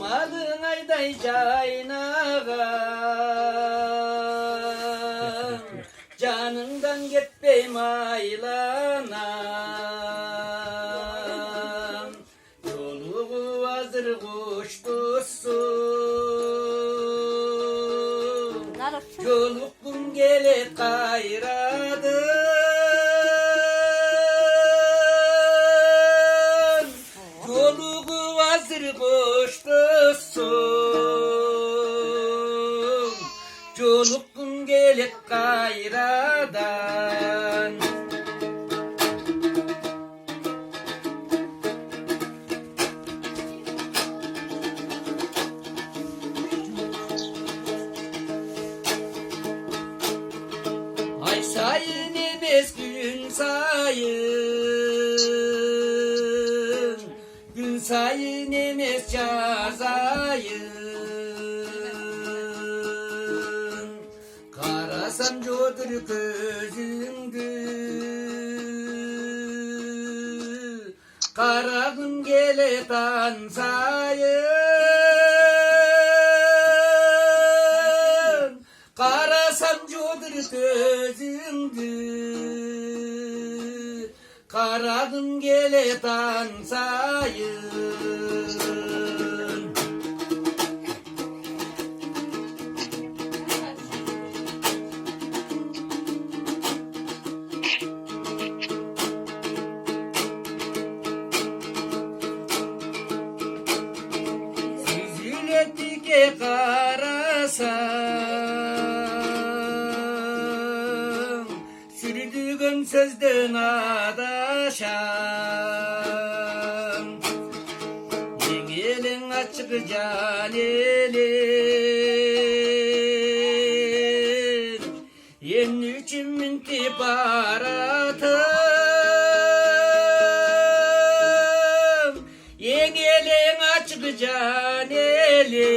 Damadın ayday caynağam, canından gitmeyim aylanam. Yolu hazır kuş tutsun, yolukkum gelip kayradın. Yolu hazır kuş tutsun, yolukkum gelip kayradın. Ay sayın emes gün sayın, gün sayın emes cazayın. Karasam jodur gözüngü, karagın gele tansayın. Karasam jodur gözüngü, karagın gele tansayın. Süzületike karasam, sürdüğün sözden adaşam. Yengelin açık can elin, yen üçün minti baratım. Yengelin açık can elin,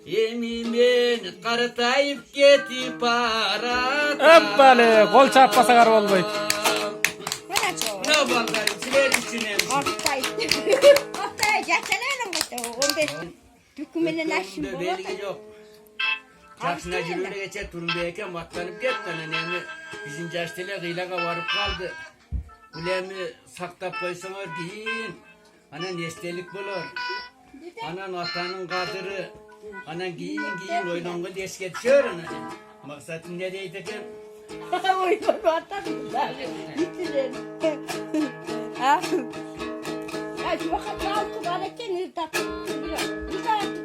yemimen kartayıp getip baratım. Hoppale, kol çarpmasa kar olmayı. Ne bakarım, siler düşünelim. Oktay. Oktay geçen öyle mi? 15 hükümetin aşım bu. Belli yok. Çarşınacı böyle geçer turumbeyken vatlanıp gittin önemli. Bizim caştele kıylağa varıp kaldı. Ulemi saktap koysalar giyin. Anan estelik bulur. Anan atanın kadırı. Anan giyin oynanğı deske düşüyor anan. Maksatın nereydi ki? Oyunu atarım. Gittiler. Ha? Ya şu vakit altı var eken irdat. Bir saat